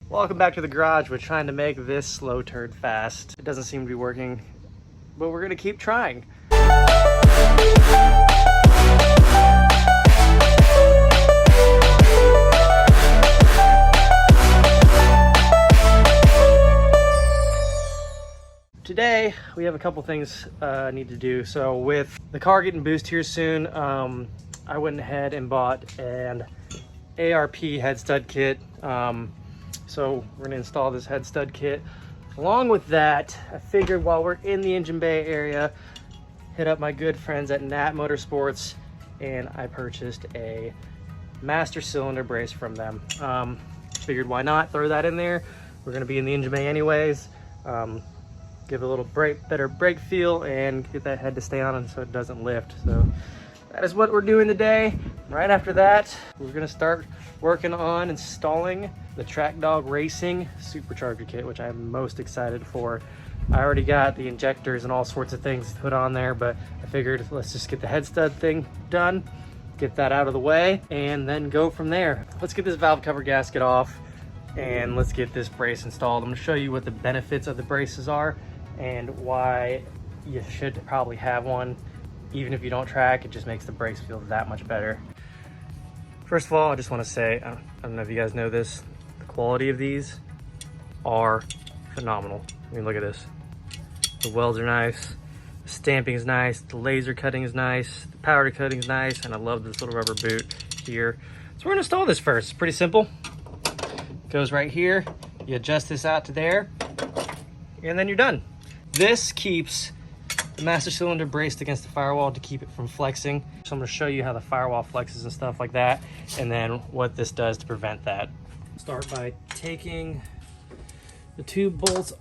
Welcome back to the garage. We're trying to make this slow turd fast. It doesn't seem to be working, but we're gonna keep trying. Today, we have a couple things I need to do. So with the car getting boosted here soon, I went ahead and bought an ARP head stud kit. So we're gonna install this head stud kit. Along with that, I figured while we're in the Engine Bay area, hit up my good friends at Nat Motorsports, and I purchased a master cylinder brace from them. Figured why not throw that in there. We're gonna be in the Engine Bay anyways. Give it a little better brake feel and get that head to stay on so it doesn't lift. So that is what we're doing today. Right after that, we're gonna start working on installing the Track Dog Racing supercharger kit, which I'm most excited for. I already got the injectors and all sorts of things to put on there, but I figured let's just get the head stud thing done, get that out of the way, and then go from there. Let's get this valve cover gasket off and let's get this brace installed. I'm gonna show you what the benefits of the braces are and why you should probably have one. Even if you don't track, it just makes the brakes feel that much better. First of all, I just want to say, I don't know if you guys know this, the quality of these are phenomenal. I mean, look at this. The welds are nice, the stamping is nice, the laser cutting is nice, the powder cutting is nice, and I love this little rubber boot here. So we're gonna install this first. It's pretty simple. It goes right here. You adjust this out to there, and then you're done. This keeps the master cylinder braced against the firewall to keep it from flexing. So I'm gonna show you how the firewall flexes and stuff like that, and then what this does to prevent that. Start by taking the two bolts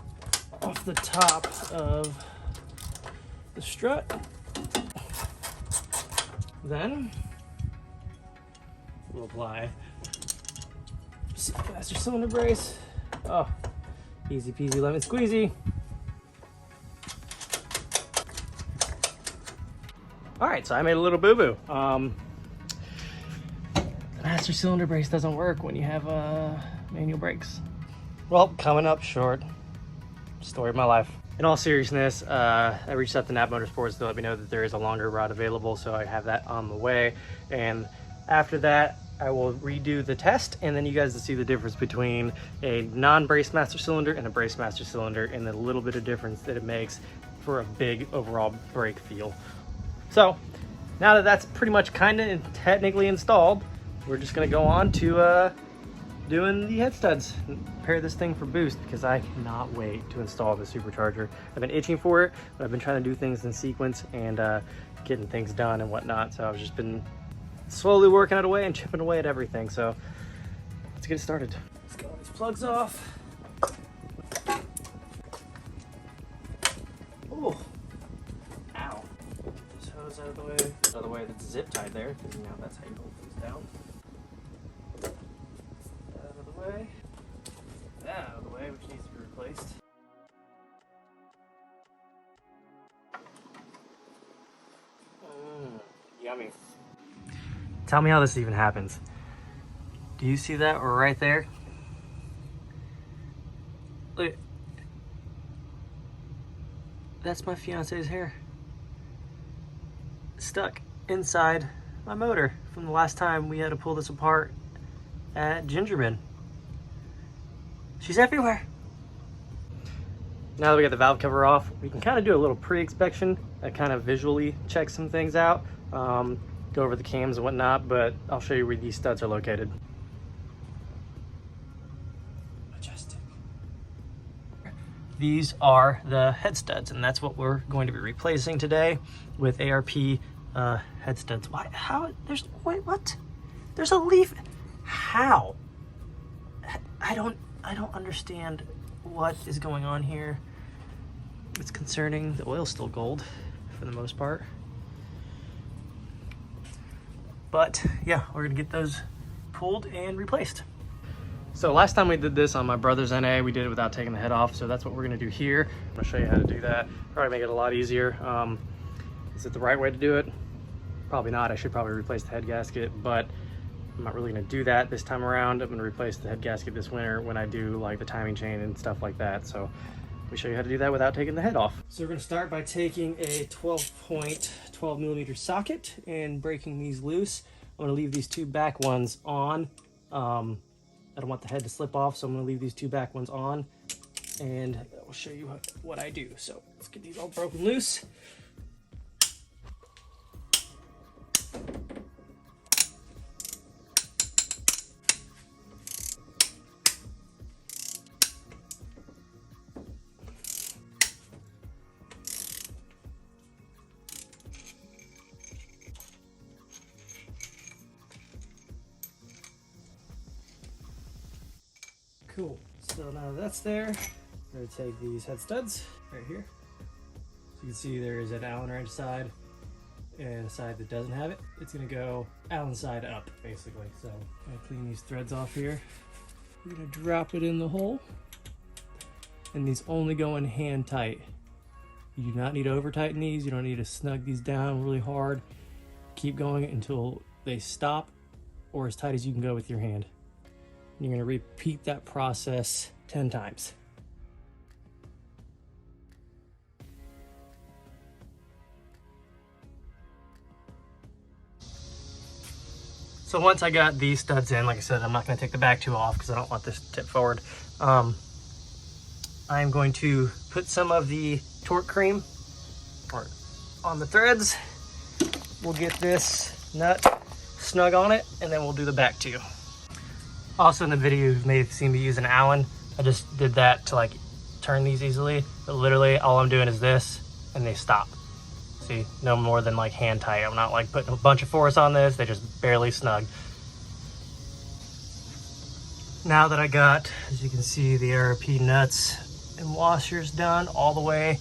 off the top of the strut. Then we'll apply master cylinder brace. Oh, easy peasy lemon squeezy. All right, so I made a little boo-boo. The master cylinder brace doesn't work when you have manual brakes. Well, coming up short, story of my life. In all seriousness, I reached out to Nat Motorsports to let me know that there is a longer rod available, so I have that on the way. And after that, I will redo the test, and then you guys will see the difference between a non-brace master cylinder and a brace master cylinder, and the little bit of difference that it makes for a big overall brake feel. So now that that's pretty much kind of technically installed, we're just gonna go on to doing the head studs and prepare this thing for boost, because I cannot wait to install the supercharger. I've been itching for it, but I've been trying to do things in sequence and getting things done and whatnot. So I've just been slowly working it away and chipping away at everything. So let's get started. Let's get all these plugs off. Oh. Out of the way. Out of the way, that's zip tied there, because now that's how you hold things down. That out of the way. That out of the way, which needs to be replaced. Yummy. Tell me how this even happens. Do you see that right there? Look. That's my fiance's hair. Stuck inside my motor from the last time we had to pull this apart at Gingerman. She's everywhere. Now that we got the valve cover off, we can kind of do a little pre-inspection that kind of visually check some things out, go over the cams and whatnot, but I'll show you where these studs are located. Majestic. These are the head studs, and that's what we're going to be replacing today with ARP head studs. Why? How? Wait, what? There's a leaf. How? I don't understand what is going on here. It's concerning. The oil's still gold for the most part. But yeah, we're gonna get those pulled and replaced. So last time we did this on my brother's NA, we did it without taking the head off. So that's what we're gonna do here. I'm gonna show you how to do that. Probably make it a lot easier. Is it the right way to do it? Probably not. I should probably replace the head gasket, but I'm not really gonna do that this time around. I'm gonna replace the head gasket this winter when I do like the timing chain and stuff like that. So we show you how to do that without taking the head off. So we're gonna start by taking a 12 millimeter socket and breaking these loose. I'm gonna leave these two back ones on. I don't want the head to slip off, so I'm gonna leave these two back ones on, and I'll show you what I do. So let's get these all broken loose. Cool, so now that's there, I'm gonna take these head studs right here. So you can see there is an Allen wrench side and a side that doesn't have it. It's gonna go Allen side up, basically. So I'm gonna clean these threads off here. We're gonna drop it in the hole. And these only go in hand tight. You do not need to over tighten these. You don't need to snug these down really hard. Keep going until they stop, or as tight as you can go with your hand. You're going to repeat that process 10 times. So once I got these studs in, like I said, I'm not going to take the back two off because I don't want this to tip forward. I'm going to put some of the torque cream on the threads. We'll get this nut snug on it, and then we'll do the back two. Also in the video, you may have seen me use an Allen. I just did that to like turn these easily, but literally all I'm doing is this and they stop. See, no more than like hand tight. I'm not like putting a bunch of force on this, they just barely snug. Now that I got, as you can see, the ARP nuts and washers done all the way,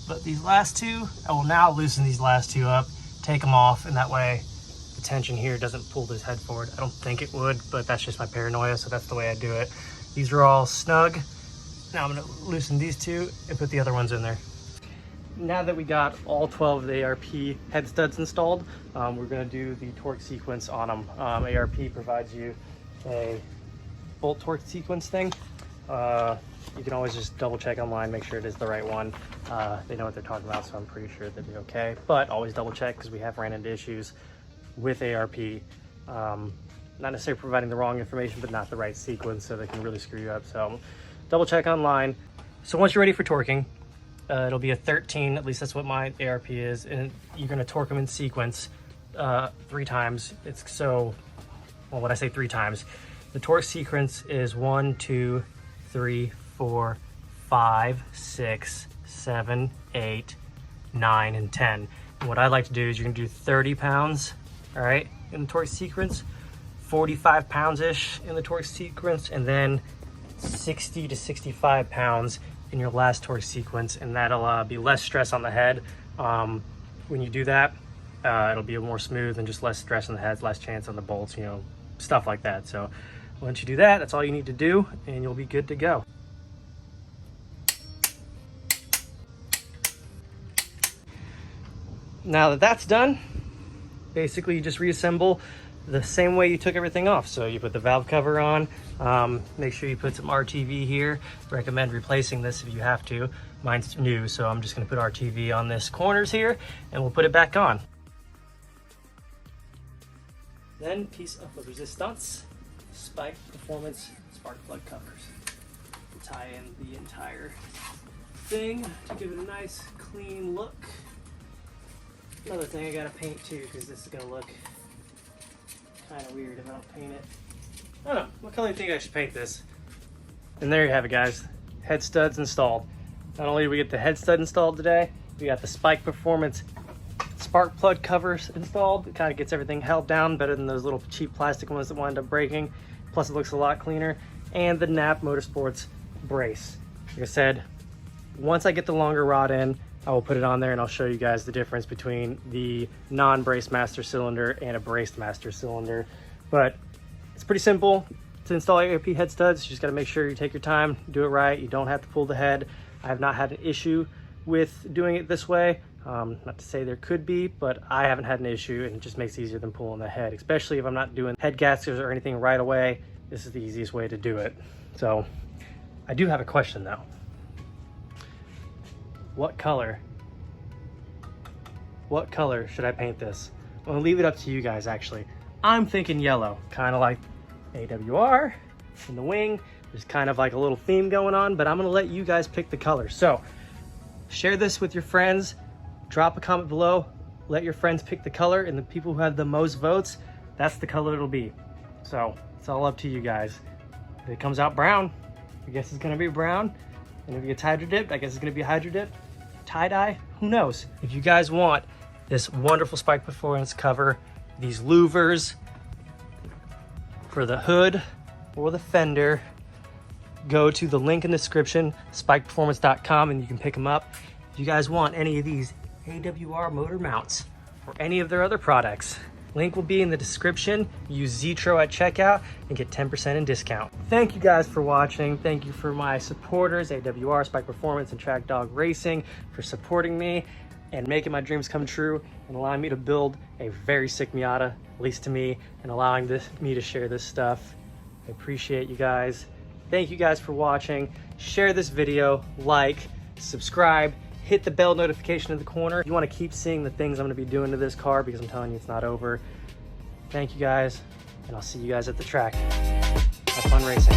but these last two, I will now loosen these last two up, take them off, and that way tension here doesn't pull this head forward. I don't think it would, but that's just my paranoia, so that's the way I do it. These are all snug. Now I'm going to loosen these two and put the other ones in there. Now that we got all 12 of the ARP head studs installed, we're going to do the torque sequence on them. ARP provides you a bolt torque sequence thing. You can always just double check online, make sure it is the right one. They know what they're talking about, so I'm pretty sure they'll be okay, but always double check because we have ran into issues with ARP, not necessarily providing the wrong information, but not the right sequence, so they can really screw you up. So double check online. So once you're ready for torquing, it'll be a 13, at least that's what my ARP is, and you're going to torque them in sequence 3 times. It's so, well, when I say 3 times, the torque sequence is 1, 2, 3, 4, 5, 6, 7, 8, 9, and 10. And what I like to do is you can do 30 pounds, all right, in the torque sequence, 45 pounds-ish in the torque sequence, and then 60 to 65 pounds in your last torque sequence, and that'll be less stress on the head. When you do that, it'll be more smooth and just less stress on the heads, less chance on the bolts, you know, stuff like that. So once you do that, that's all you need to do, and you'll be good to go. Now that that's done, basically you just reassemble the same way you took everything off. So you put the valve cover on, make sure you put some RTV here. Recommend replacing this if you have to. Mine's new, so I'm just gonna put RTV on this corners here, and we'll put it back on. Then piece of the resistance, spike performance spark plug covers. Tie in the entire thing to give it a nice clean look. Another thing I gotta paint too, because this is gonna look kind of weird if I don't paint it. I don't know, what color do you think I should paint this? And there you have it, guys. Head studs installed. Not only did we get the head stud installed today, we got the Spike Performance spark plug covers installed. It kind of gets everything held down better than those little cheap plastic ones that wind up breaking. Plus it looks a lot cleaner. And the Nap Motorsports brace. Like I said, once I get the longer rod in, I will put it on there and I'll show you guys the difference between the non-braced master cylinder and a braced master cylinder. But it's pretty simple to install ARP head studs. You just gotta make sure you take your time, do it right. You don't have to pull the head. I have not had an issue with doing it this way. Not to say there could be, but I haven't had an issue, and it just makes it easier than pulling the head, especially if I'm not doing head gaskets or anything right away. This is the easiest way to do it. So I do have a question though. What color should I paint this? I'm gonna leave it up to you guys actually. I'm thinking yellow, kind of like AWR in the wing. There's kind of like a little theme going on, but I'm gonna let you guys pick the color. So share this with your friends, drop a comment below, let your friends pick the color, and the people who have the most votes, that's the color it'll be. So it's all up to you guys. If it comes out brown, I guess it's gonna be brown. And if it gets hydro dipped, I guess it's gonna be hydro dipped. Tie-dye, who knows? If you guys want this wonderful Spike Performance cover, these louvers for the hood or the fender, go to the link in the description, spikeperformance.com, and you can pick them up. If you guys want any of these AWR motor mounts or any of their other products, link will be in the description. Use Zitro at checkout and get 10% in discount. Thank you guys for watching. Thank you for my supporters, AWR, Spike Performance, and Track Dog Racing, for supporting me and making my dreams come true and allowing me to build a very sick Miata, at least to me, and allowing me to share this stuff. I appreciate you guys. Thank you guys for watching. Share this video, like, subscribe, hit the bell notification in the corner. If you want to keep seeing the things I'm going to be doing to this car, because I'm telling you it's not over. Thank you guys, and I'll see you guys at the track. Have fun racing.